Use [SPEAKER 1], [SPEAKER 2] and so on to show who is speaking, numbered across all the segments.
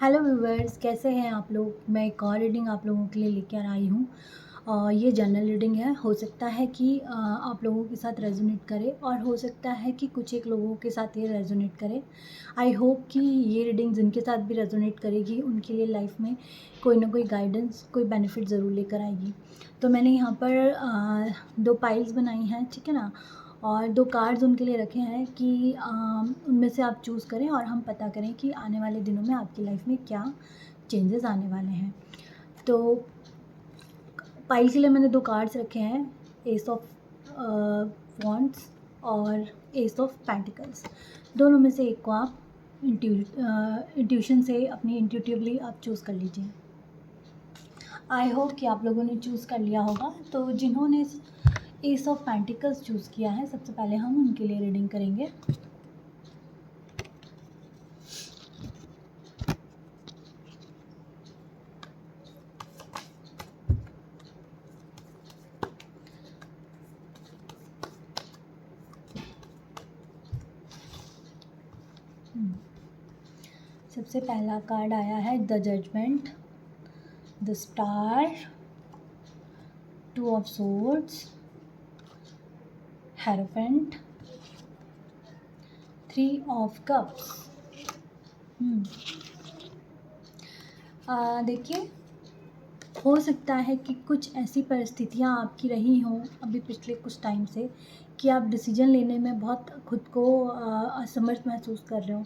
[SPEAKER 1] Hello viewers, कैसे हैं आप लोग। मैं एक और रीडिंग आप लोगों के लिए लेकर आई हूँ। ये जनरल रीडिंग है। हो सकता है कि आप लोगों के साथ रेजोनेट करे और हो सकता है कि कुछ एक लोगों के साथ ये रेजोनेट करे। आई होप कि ये रीडिंग जिनके साथ भी रेजोनेट करेगी उनके लिए लाइफ में कोई ना कोई गाइडेंस, कोई बेनिफिट ज़रूर लेकर आएगी। तो मैंने यहाँ पर 2 पाइल्स बनाई हैं, ठीक है ना, और 2 कार्ड्स उनके लिए रखे हैं कि उनमें से आप चूज़ करें और हम पता करें कि आने वाले दिनों में आपकी लाइफ में क्या चेंजेस आने वाले हैं। तो पाइल के लिए मैंने 2 कार्ड्स रखे हैं, एस ऑफ वॉन्ड्स और एस ऑफ पेंटिकल्स। दोनों में से एक को आप इंट्यूशन से अपनी इंट्यूटिवली आप चूज़ कर लीजिए। आई होप कि आप लोगों ने चूज़ कर लिया होगा। तो जिन्होंने एस ऑफ पेंटिकल्स चूज़ किया है, सबसे पहले हम उनके लिए रीडिंग करेंगे। सबसे पहला कार्ड आया है the judgement, the star, 2 of swords, hierophant, 3 of cups. देखिए, हो सकता है कि कुछ ऐसी परिस्थितियाँ आपकी रही हों अभी पिछले कुछ टाइम से कि आप डिसीजन लेने में बहुत खुद को असमर्थ महसूस कर रहे हो।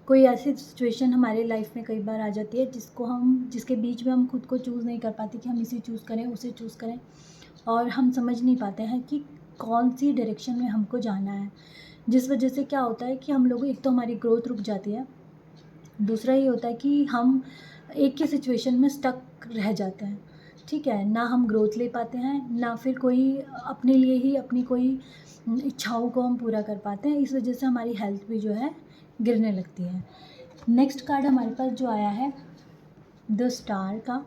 [SPEAKER 1] कोई ऐसी सिचुएशन हमारे लाइफ में कई बार आ जाती है जिसके बीच में हम खुद को चूज़ नहीं कर पाते कि हम इसे चूज़ करें, उसे चूज़ करें, और हम समझ नहीं पाते हैं कि कौन सी डायरेक्शन में हमको जाना है। जिस वजह से क्या होता है कि हम लोग, एक तो हमारी ग्रोथ रुक जाती है, दूसरा ये होता है कि हम एक ही सिचुएशन में स्टक रह जाते हैं, ठीक है ना। हम ग्रोथ ले पाते हैं ना फिर कोई अपने लिए ही अपनी कोई इच्छाओं को हम पूरा कर पाते हैं। इस वजह से हमारी हेल्थ भी जो है गिरने लगती है। नेक्स्ट कार्ड हमारे पास जो आया है द स्टार का।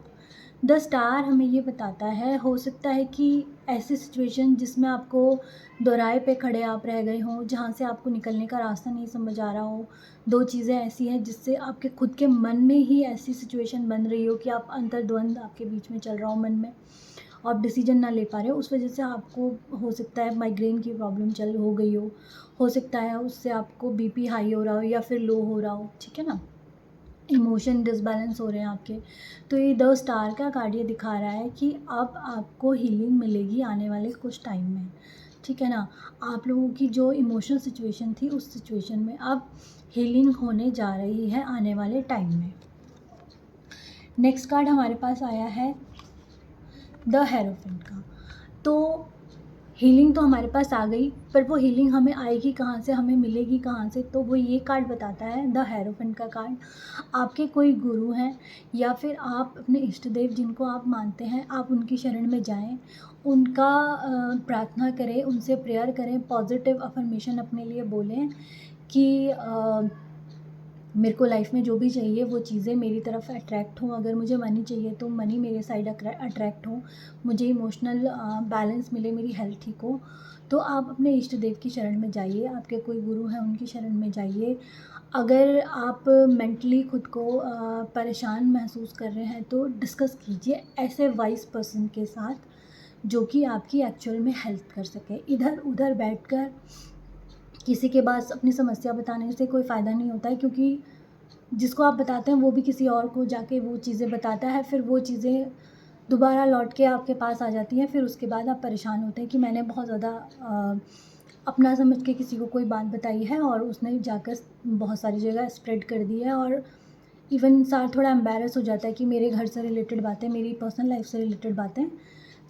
[SPEAKER 1] द स्टार हमें ये बताता है, हो सकता है कि ऐसी सिचुएशन जिसमें आपको दोराहे पे खड़े आप रह गए हों, जहाँ से आपको निकलने का रास्ता नहीं समझ आ रहा हो। 2 चीज़ें ऐसी हैं जिससे आपके खुद के मन में ही ऐसी सिचुएशन बन रही हो कि आप अंतर्द्वंद आपके बीच में चल रहा हो मन में, और आप डिसीजन ना ले पा रहे हो। उस वजह से आपको हो सकता है माइग्रेन की प्रॉब्लम चल हो गई हो सकता है उससे आपको बीपी हाई हो रहा हो या फिर लो हो रहा हो, ठीक है ना। इमोशन डिसबैलेंस हो रहे हैं आपके। तो ये द स्टार का कार्ड ये दिखा रहा है कि अब आपको हीलिंग मिलेगी आने वाले कुछ टाइम में, ठीक है ना। आप लोगों की जो इमोशनल सिचुएशन थी उस सिचुएशन में अब हीलिंग होने जा रही है आने वाले टाइम में। नेक्स्ट कार्ड हमारे पास आया है द हेरोफेंट का। तो हीलिंग तो हमारे पास आ गई, पर वो हीलिंग हमें आएगी कहाँ से, हमें मिलेगी कहाँ से, तो वो ये कार्ड बताता है द हेरोफेंट का कार्ड। आपके कोई गुरु हैं या फिर आप अपने इष्ट देव जिनको आप मानते हैं, आप उनकी शरण में जाएं, उनका प्रार्थना करें, उनसे प्रेयर करें, पॉजिटिव अफर्मेशन अपने लिए बोलें कि मेरे को लाइफ में जो भी चाहिए वो चीज़ें मेरी तरफ अट्रैक्ट हों। अगर मुझे मनी चाहिए तो मनी मेरे साइड अट्रैक्ट हो, मुझे इमोशनल बैलेंस मिले, मेरी हेल्थ ठीक हो। तो आप अपने इष्ट देव की शरण में जाइए, आपके कोई गुरु हैं उनकी शरण में जाइए। अगर आप मेंटली खुद को परेशान महसूस कर रहे हैं तो डिस्कस कीजिए ऐसे वाइज पर्सन के साथ जो कि आपकी एक्चुअल में हेल्प कर सके। इधर उधर बैठकर किसी के पास अपनी समस्या बताने से कोई फ़ायदा नहीं होता है, क्योंकि जिसको आप बताते हैं वो भी किसी और को जाके वो चीज़ें बताता है, फिर वो चीज़ें दोबारा लौट के आपके पास आ जाती हैं। फिर उसके बाद आप परेशान होते हैं कि मैंने बहुत ज़्यादा अपना समझ के किसी को कोई बात बताई है और उसने जाकर बहुत सारी जगह स्प्रेड कर दी है, और इवन इंसान थोड़ा एम्बैरस हो जाता है कि मेरे घर से रिलेटेड बातें, मेरी पर्सनल लाइफ से रिलेटेड बातें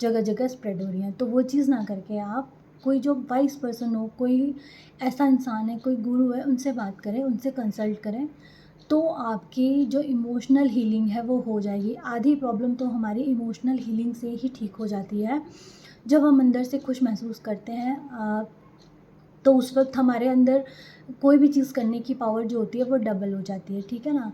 [SPEAKER 1] जगह जगह स्प्रेड हो रही हैं। तो वो चीज़ ना करके आप कोई जो वाइस पर्सन हो, कोई ऐसा इंसान है, कोई गुरु है, उनसे बात करें, उनसे कंसल्ट करें, तो आपकी जो इमोशनल हीलिंग है वो हो जाएगी। आधी प्रॉब्लम तो हमारी इमोशनल हीलिंग से ही ठीक हो जाती है। जब हम अंदर से खुश महसूस करते हैं तो उस वक्त हमारे अंदर कोई भी चीज़ करने की पावर जो होती है वो डबल हो जाती है, ठीक है ना।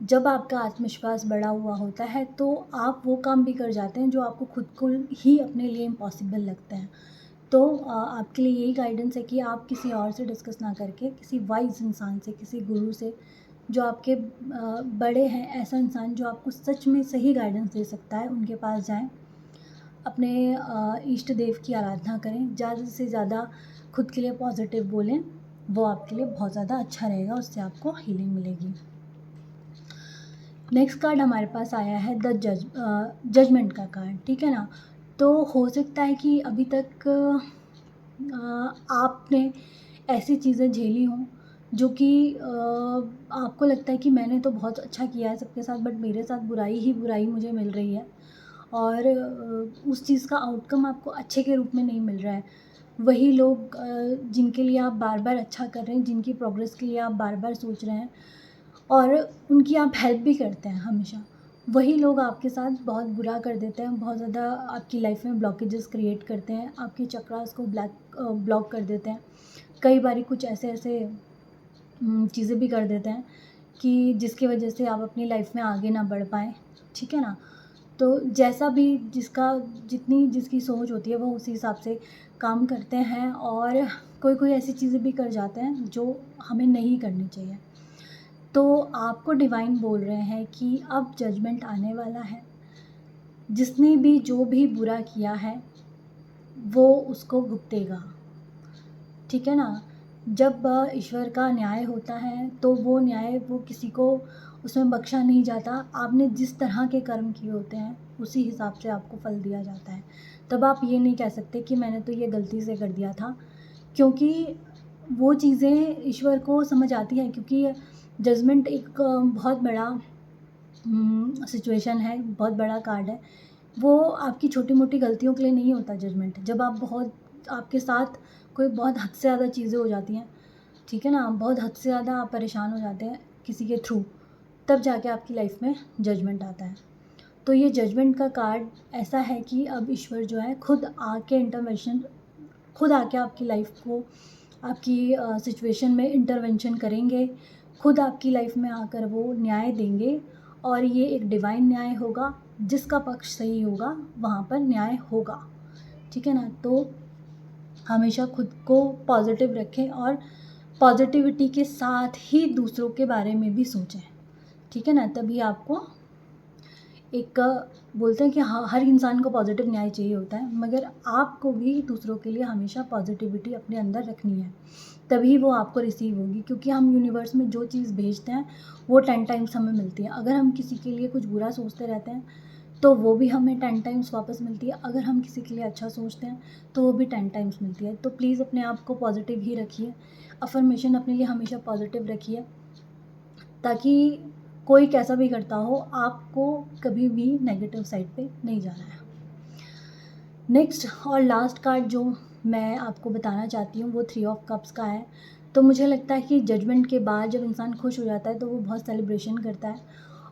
[SPEAKER 1] जब आपका आत्मविश्वास बढ़ा हुआ होता है तो आप वो काम भी कर जाते हैं जो आपको खुद को ही अपने लिए इम्पॉसिबल लगता है। तो आपके लिए यही गाइडेंस है कि आप किसी और से डिस्कस ना करके किसी वाइज़ इंसान से, किसी गुरु से जो आपके बड़े हैं, ऐसा इंसान जो आपको सच में सही गाइडेंस दे सकता है, उनके पास जाएँ। अपने इष्ट देव की आराधना करें, ज़्यादा से ज़्यादा खुद के लिए पॉजिटिव बोलें, वो आपके लिए बहुत ज़्यादा अच्छा रहेगा, उससे आपको हीलिंग मिलेगी। नेक्स्ट कार्ड हमारे पास आया है द जजमेंट का कार्ड, ठीक है ना। तो हो सकता है कि अभी तक आपने ऐसी चीज़ें झेली हों जो कि आपको लगता है कि मैंने तो बहुत अच्छा किया है सबके साथ, बट मेरे साथ बुराई ही बुराई मुझे मिल रही है, और उस चीज़ का आउटकम आपको अच्छे के रूप में नहीं मिल रहा है। वही लोग जिनके लिए आप बार बार अच्छा कर रहे हैं, जिनकी प्रोग्रेस के लिए आप बार बार सोच रहे हैं और उनकी आप हेल्प भी करते हैं हमेशा, वही लोग आपके साथ बहुत बुरा कर देते हैं, बहुत ज़्यादा आपकी लाइफ में ब्लॉकेजेस क्रिएट करते हैं, आपके चक्रास को ब्लॉक कर देते हैं। कई बारी कुछ ऐसे ऐसे चीज़ें भी कर देते हैं कि जिसकी वजह से आप अपनी लाइफ में आगे ना बढ़ पाएँ, ठीक है ना। तो जैसा भी जितनी जिसकी सोच होती है, वो उसी हिसाब से काम करते हैं, और कोई कोई ऐसी चीज़ें भी कर जाते हैं जो हमें नहीं करनी चाहिए। तो आपको डिवाइन बोल रहे हैं कि अब जजमेंट आने वाला है। जिसने भी जो भी बुरा किया है वो उसको भुगतेगा, ठीक है ना। जब ईश्वर का न्याय होता है तो वो न्याय वो किसी को उसमें बख्शा नहीं जाता। आपने जिस तरह के कर्म किए होते हैं उसी हिसाब से आपको फल दिया जाता है। तब आप ये नहीं कह सकते कि मैंने तो ये गलती से कर दिया था, क्योंकि वो चीज़ें ईश्वर को समझ आती हैं, क्योंकि जजमेंट एक बहुत बड़ा सिचुएशन है, बहुत बड़ा कार्ड है। वो आपकी छोटी मोटी गलतियों के लिए नहीं होता जजमेंट। जब आप बहुत आपके साथ कोई बहुत हद से ज़्यादा चीज़ें हो जाती हैं, ठीक है ना, बहुत हद से ज़्यादा आप परेशान हो जाते हैं किसी के थ्रू, तब जाके आपकी लाइफ में जजमेंट आता है। तो ये जजमेंट का कार्ड ऐसा है कि अब ईश्वर जो है खुद आके इंटरवेंशन, खुद आके आपकी लाइफ को, आपकी सिचुएशन में इंटरवेंशन करेंगे, खुद आपकी लाइफ में आकर वो न्याय देंगे, और ये एक डिवाइन न्याय होगा। जिसका पक्ष सही होगा वहाँ पर न्याय होगा, ठीक है ना। तो हमेशा खुद को पॉजिटिव रखें और पॉजिटिविटी के साथ ही दूसरों के बारे में भी सोचें, ठीक है ना। तभी आपको एक बोलते हैं कि हाँ, हर इंसान को पॉजिटिव न्याय चाहिए होता है, मगर आपको भी दूसरों के लिए हमेशा पॉजिटिविटी अपने अंदर रखनी है, तभी वो आपको रिसीव होगी। क्योंकि हम यूनिवर्स में जो चीज़ भेजते हैं वो 10 टाइम्स हमें मिलती है। अगर हम किसी के लिए कुछ बुरा सोचते रहते हैं तो वो भी हमें 10 टाइम्स वापस मिलती है। अगर हम किसी के लिए अच्छा सोचते हैं तो वो भी 10 टाइम्स मिलती है। तो प्लीज़ अपने आप को पॉजिटिव ही रखिए, अफर्मेशन अपने लिए हमेशा पॉजिटिव रखिए, ताकि कोई कैसा भी करता हो आपको कभी भी नेगेटिव साइड पे नहीं जाना है। नेक्स्ट और लास्ट कार्ड जो मैं आपको बताना चाहती हूँ वो 3 ऑफ कप्स का है। तो मुझे लगता है कि जजमेंट के बाद जब इंसान खुश हो जाता है तो वो बहुत सेलिब्रेशन करता है,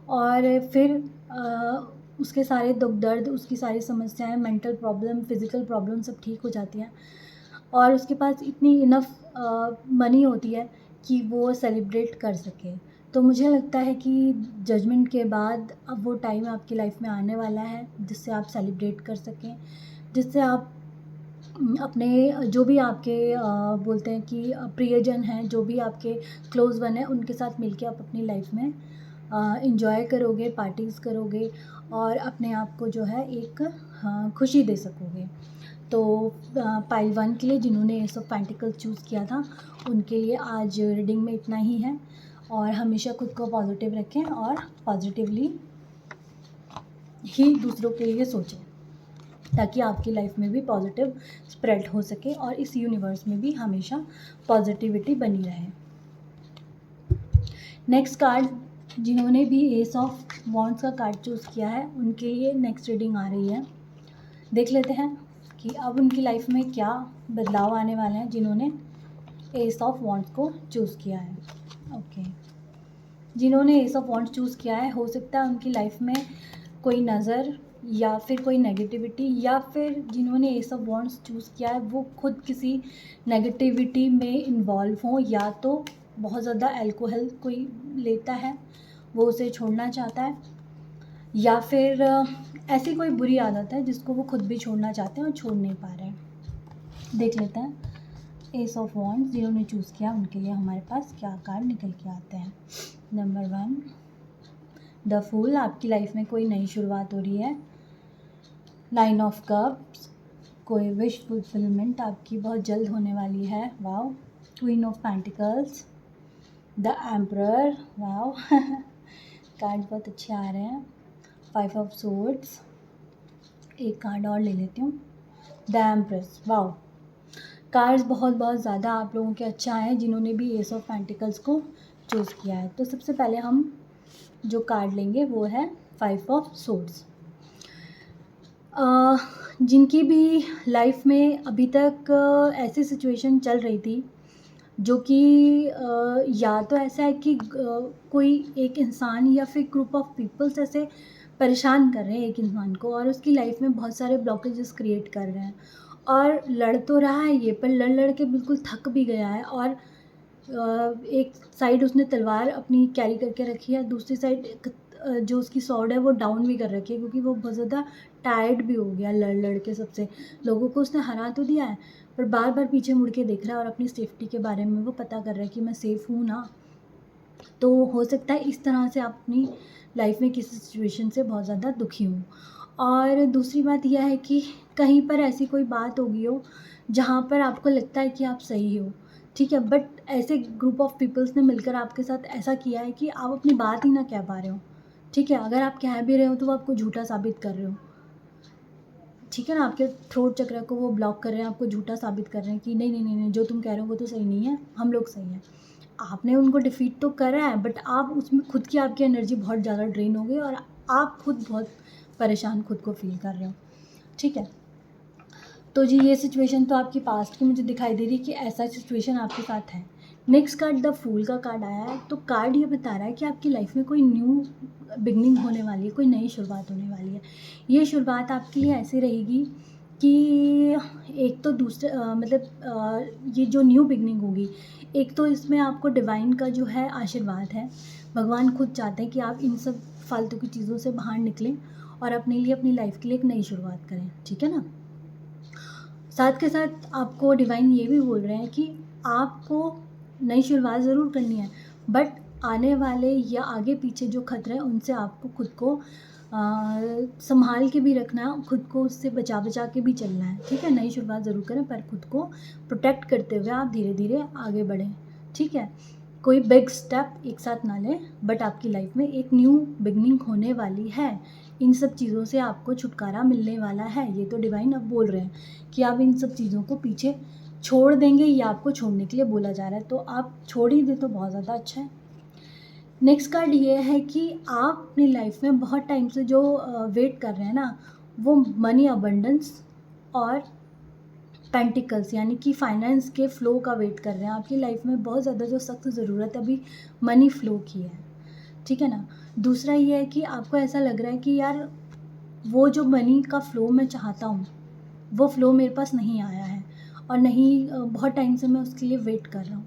[SPEAKER 1] और फिर उसके सारे दुख दर्द, उसकी सारी समस्याएं, मेंटल प्रॉब्लम, फिज़िकल प्रॉब्लम सब ठीक हो जाती हैं, और उसके पास इतनी इनफ मनी होती है कि वो सेलिब्रेट कर सके। तो मुझे लगता है कि जजमेंट के बाद अब वो टाइम आपकी लाइफ में आने वाला है जिससे आप सेलिब्रेट कर सकें, जिससे आप अपने जो भी आपके बोलते हैं कि प्रियजन हैं, जो भी आपके क्लोज़ वन हैं, उनके साथ मिलके आप अपनी लाइफ में एंजॉय करोगे, पार्टीज़ करोगे, और अपने आप को जो है एक खुशी दे सकोगे। तो पाइल 1 के लिए जिन्होंने एस ऑफ पेंटिकल्स चूज़ किया था उनके लिए आज रीडिंग में इतना ही है, और हमेशा खुद को पॉजिटिव रखें और पॉजिटिवली ही दूसरों के लिए सोचें, ताकि आपकी लाइफ में भी पॉजिटिव स्प्रेड हो सके और इस यूनिवर्स में भी हमेशा पॉजिटिविटी बनी रहे। नेक्स्ट कार्ड जिन्होंने भी एस ऑफ वॉन्ड्स का कार्ड चूज़ किया है उनके लिए नेक्स्ट रीडिंग आ रही है। देख लेते हैं कि अब उनकी लाइफ में क्या बदलाव आने वाले हैं जिन्होंने एस ऑफ वॉन्ड्स को चूज़ किया है। ओके, जिन्होंने एस ऑफ वॉन्ड्स चूज़ किया है, हो सकता है उनकी लाइफ में कोई नज़र या फिर कोई नेगेटिविटी, या फिर जिन्होंने एस ऑफ वॉन्ड्स चूज़ किया है वो खुद किसी नेगेटिविटी में इन्वॉल्व हों, या तो बहुत ज़्यादा अल्कोहल कोई लेता है वो उसे छोड़ना चाहता है, या फिर ऐसी कोई बुरी आदत है जिसको वो खुद भी छोड़ना चाहते हैं और छोड़ नहीं पा रहे हैं। देख लेते हैं एस ऑफ वॉन्ड्स जिन्होंने चूज़ किया उनके लिए हमारे पास क्या कार्ड निकल के आते हैं। नंबर 1 द फूल, आपकी लाइफ में कोई नई शुरुआत हो रही है। 9 ऑफ कप्स, कोई विश फुलफिलमेंट आपकी बहुत जल्द होने वाली है। Wow. Queen of pentacles, the emperor, wow card बहुत अच्छे आ रहे हैं। 5 ऑफ सोर्ड्स, एक कार्ड और ले लेती हूँ। The empress, wow. कार्ड्स बहुत ज़्यादा आप लोगों के अच्छा है जिन्होंने भी एस ऑफ पेंटिकल्स को चूज़ किया है। तो सबसे पहले हम जो कार्ड लेंगे वो है 5 ऑफ सोर्ड्स। जिनकी भी लाइफ में अभी तक ऐसी सिचुएशन चल रही थी जो कि या तो ऐसा है कि कोई एक इंसान या फिर ग्रुप ऑफ पीपल्स ऐसे परेशान कर रहे हैं एक इंसान को और उसकी लाइफ में बहुत सारे ब्लॉकेजेस क्रिएट कर रहे हैं और लड़ तो रहा है ये, पर लड़ के बिल्कुल थक भी गया है और एक साइड उसने तलवार अपनी कैरी करके रखी है, दूसरी साइड जो उसकी सॉर्ड है वो डाउन भी कर रखी है क्योंकि वो बहुत ज़्यादा टायर्ड भी हो गया लड़ के। सबसे लोगों को उसने हरा तो दिया है पर बार बार पीछे मुड़ के देख रहा है और अपनी सेफ्टी के बारे में वो पता कर रहा है कि मैं सेफ़ हूँ ना। तो हो सकता है इस तरह से आप अपनी लाइफ में किसी सिचुएशन से बहुत ज़्यादा दुखी हो। और दूसरी बात यह है कि कहीं पर ऐसी कोई बात हो गई हो जहाँ पर आपको लगता है कि आप सही हो, ठीक है, बट ऐसे ग्रुप ऑफ पीपल्स ने मिलकर आपके साथ ऐसा किया है कि आप अपनी बात ही ना कह पा रहे हो, ठीक है। अगर आप कह भी रहे हो तो वो आपको झूठा साबित कर रहे हो, ठीक है ना। आपके थ्रोट चक्र को वो ब्लॉक कर रहे हैं, आपको झूठा साबित कर रहे हैं कि नहीं जो तुम कह रहे हो वो तो सही नहीं है, हम लोग सही हैं। आपने उनको डिफीट तो करा है बट आप उसमें खुद की आपकी एनर्जी बहुत ज़्यादा ड्रेन हो गई और आप खुद बहुत परेशान खुद को फील कर रहे हो, ठीक है। तो जी ये सिचुएशन तो आपकी पास्ट की मुझे दिखाई दे रही है कि ऐसा सिचुएशन आपके साथ है। नेक्स्ट कार्ड द फूल का कार्ड आया है। तो कार्ड ये बता रहा है कि आपकी लाइफ में कोई न्यू बिगनिंग होने वाली है, कोई नई शुरुआत होने वाली है। ये शुरुआत आपके लिए ऐसी रहेगी कि एक तो दूसरे ये जो न्यू बिगनिंग होगी, एक तो इसमें आपको डिवाइन का जो है आशीर्वाद है। भगवान खुद चाहते हैं कि आप इन सब फालतू की चीज़ों से बाहर निकलें और अपने लिए अपनी लाइफ के लिए एक नई शुरुआत करें, ठीक है ना। साथ के साथ आपको डिवाइन ये भी बोल रहे हैं कि आपको नई शुरुआत ज़रूर करनी है बट आने वाले या आगे पीछे जो खतरे हैं उनसे आपको खुद को संभाल के भी रखना है, खुद को उससे बचा के भी चलना है, ठीक है। नई शुरुआत ज़रूर करें पर खुद को प्रोटेक्ट करते हुए आप धीरे धीरे आगे बढ़ें, ठीक है। कोई बिग स्टेप एक साथ ना लें बट आपकी लाइफ में एक न्यू बिगनिंग होने वाली है। इन सब चीज़ों से आपको छुटकारा मिलने वाला है। ये तो डिवाइन अब बोल रहे हैं कि आप इन सब चीज़ों को पीछे छोड़ देंगे या आपको छोड़ने के लिए बोला जा रहा है, तो आप छोड़ ही दे तो बहुत ज़्यादा अच्छा है। नेक्स्ट कार्ड ये है कि आप अपनी लाइफ में बहुत टाइम से जो वेट कर रहे हैं ना, वो मनी अबंडेंस और पेंटिकल्स यानी कि फाइनेंस के फ़्लो का वेट कर रहे हैं। आपकी लाइफ में बहुत ज़्यादा जो सख्त ज़रूरत है अभी मनी फ़्लो की है, ठीक है ना। दूसरा ये है कि आपको ऐसा लग रहा है कि यार वो जो मनी का फ़्लो मैं चाहता हूँ वो फ़्लो मेरे पास नहीं आया है और नहीं बहुत टाइम से मैं उसके लिए वेट कर रहा हूँ।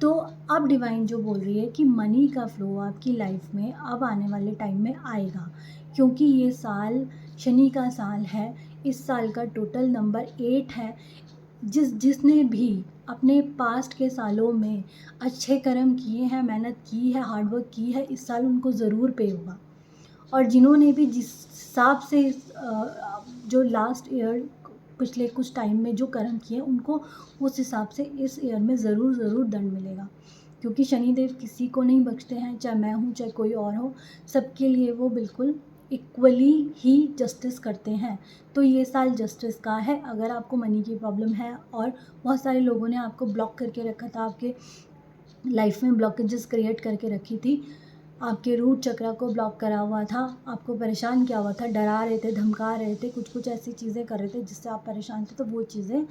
[SPEAKER 1] तो अब डिवाइन जो बोल रही है कि मनी का फ़्लो आपकी लाइफ में अब आने वाले टाइम में आएगा क्योंकि ये साल शनि का साल है। इस साल का टोटल नंबर 8 है। जिसने भी अपने पास्ट के सालों में अच्छे कर्म किए हैं, मेहनत की है, हार्डवर्क की है, इस साल उनको ज़रूर पे होगा। और जिन्होंने भी जिस हिसाब से जो लास्ट ईयर पिछले कुछ टाइम में जो कर्म किए उनको उस हिसाब से इस ईयर में ज़रूर दंड मिलेगा क्योंकि शनिदेव किसी को नहीं बख्शते हैं, चाहे मैं हूँ चाहे कोई और हो, सबके लिए वो बिल्कुल इक्वली ही जस्टिस करते हैं। तो ये साल जस्टिस का है। अगर आपको मनी की प्रॉब्लम है और बहुत सारे लोगों ने आपको ब्लॉक करके रखा था, आपके लाइफ में ब्लॉकेजेस क्रिएट करके रखी थी, आपके रूट चक्र को ब्लॉक करा हुआ था, आपको परेशान किया हुआ था, डरा रहे थे, धमका रहे थे, कुछ ऐसी चीज़ें कर रहे थे जिससे आप परेशान थे, तो वो चीज़ें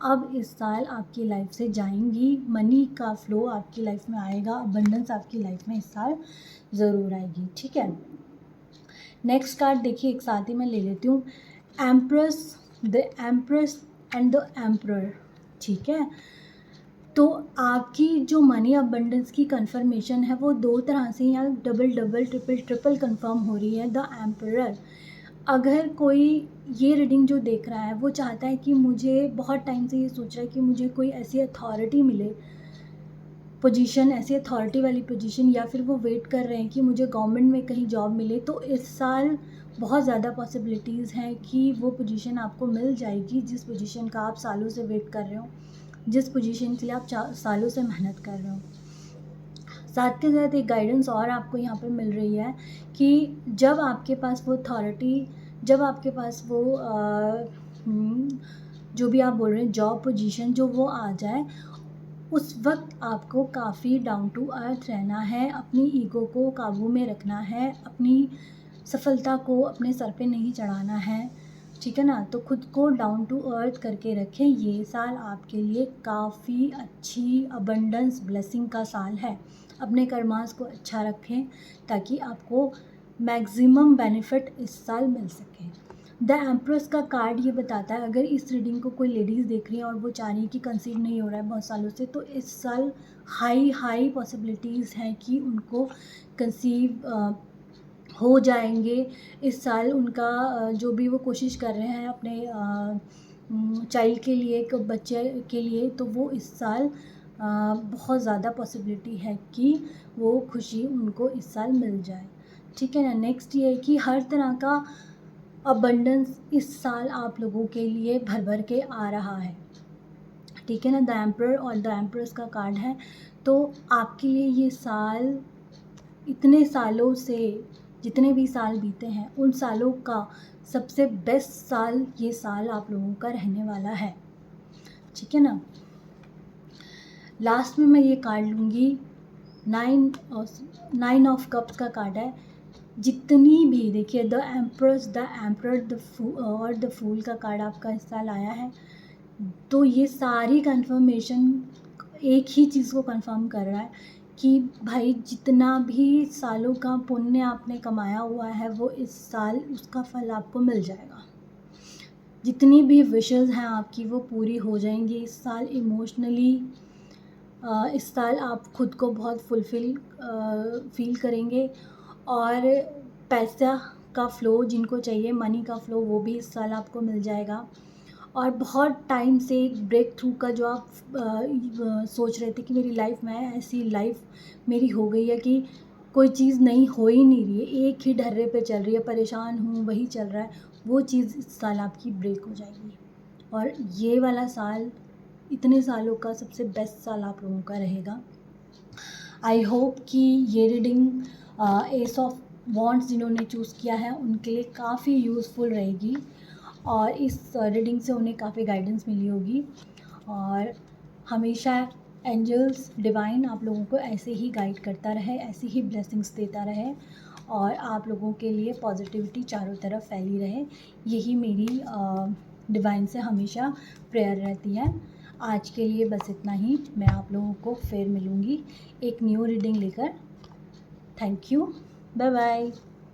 [SPEAKER 1] अब इस साल आपकी लाइफ से जाएंगी। मनी का फ़्लो आपकी लाइफ में आएगा, अबंडेंस आपकी लाइफ में इस साल ज़रूर आएगी, ठीक है। नेक्स्ट कार्ड देखिए एक साथ ही मैं ले लेती हूँ। The empress and the emperor, ठीक है। तो आपकी जो मनी अबंडेंस की कन्फर्मेशन है वो दो तरह से या डबल ट्रिपल कंफर्म हो रही है। द एम्परर, अगर कोई ये रीडिंग जो देख रहा है वो चाहता है कि मुझे बहुत टाइम से ये सोच रहा है कि मुझे कोई ऐसी अथॉरिटी मिले पोजीशन, ऐसी अथॉरिटी वाली पोजीशन, या फिर वो वेट कर रहे हैं कि मुझे गवर्नमेंट में कहीं जॉब मिले, तो इस साल बहुत ज़्यादा पॉसिबिलिटीज़ हैं कि वो पोजीशन आपको मिल जाएगी, जिस पोजीशन का आप सालों से वेट कर रहे हो, जिस पोजीशन के लिए आप सालों से मेहनत कर रहे हो। साथ के साथ एक गाइडेंस और आपको यहाँ पे मिल रही है कि जब आपके पास वो अथॉरिटी, जब आपके पास वो जो भी आप बोल रहे हैं जॉब पोजीशन, जो वो आ जाए, उस वक्त आपको काफ़ी डाउन टू अर्थ रहना है, अपनी ईगो को काबू में रखना है, अपनी सफलता को अपने सर पे नहीं चढ़ाना है, ठीक है ना। तो खुद को डाउन टू अर्थ करके रखें। ये साल आपके लिए काफ़ी अच्छी अबंडेंस ब्लेसिंग का साल है। अपने कर्मास को अच्छा रखें ताकि आपको मैक्सिमम बेनिफिट इस साल मिल सके। द एम्प्रेस का कार्ड ये बताता है, अगर इस रीडिंग को कोई लेडीज़ देख रही है और वो चाह रही है कि कंसीव नहीं हो रहा है बहुत सालों से, तो इस साल हाई पॉसिबिलिटीज़ हैं कि उनको कंसीव हो जाएंगे। इस साल उनका जो भी वो कोशिश कर रहे हैं अपने चाइल्ड के लिए, एक बच्चे के लिए, तो वो इस साल बहुत ज़्यादा पॉसिबिलिटी है कि वो खुशी उनको इस साल मिल जाए, ठीक है ना। नेक्स्ट ये है कि हर तरह का अबंडेंस इस साल आप लोगों के लिए भर भर के आ रहा है, ठीक है ना। द एम्परर और द एम्प्रेस का कार्ड है, तो आपके लिए ये साल इतने सालों से, जितने भी साल बीते हैं उन सालों का सबसे बेस्ट साल ये साल आप लोगों का रहने वाला है, ठीक है ना। लास्ट में मैं ये कार्ड लूँगी, 9 ऑफ कप्स का कार्ड है। जितनी भी, देखिए, द एम्प्रेस, द एम्परर और द फूल का कार्ड आपका इस साल आया है, तो ये सारी कंफर्मेशन एक ही चीज़ को कंफर्म कर रहा है कि भाई जितना भी सालों का पुण्य आपने कमाया हुआ है वो इस साल उसका फल आपको मिल जाएगा। जितनी भी विशेज़ हैं आपकी वो पूरी हो जाएंगी इस साल। इमोशनली इस साल आप खुद को बहुत फुलफ़िल फील करेंगे, और पैसा का फ़्लो जिनको चाहिए, मनी का फ़्लो, वो भी इस साल आपको मिल जाएगा। और बहुत टाइम से एक ब्रेक थ्रू का जो आप सोच रहे थे कि मेरी लाइफ में ऐसी लाइफ मेरी हो गई है कि कोई चीज़ नहीं हो ही नहीं रही है, एक ही ढर्रे पे चल रही है, परेशान हूँ, वही चल रहा है, वो चीज़ इस साल आपकी ब्रेक हो जाएगी। और ये वाला साल इतने सालों का सबसे बेस्ट साल आप लोगों का रहेगा। आई होप कि ये रीडिंग एस ऑफ वॉन्ड्स जिन्होंने चूज़ किया है उनके लिए काफ़ी यूज़फुल रहेगी, और इस रीडिंग से उन्हें काफ़ी गाइडेंस मिली होगी। और हमेशा एंजल्स डिवाइन आप लोगों को ऐसे ही गाइड करता रहे, ऐसी ही ब्लेसिंग्स देता रहे, और आप लोगों के लिए पॉजिटिविटी चारों तरफ फैली रहे, यही मेरी डिवाइन से हमेशा प्रेयर रहती है। आज के लिए बस इतना ही। मैं आप लोगों को फिर मिलूँगी एक न्यू रीडिंग लेकर। Thank you, bye bye.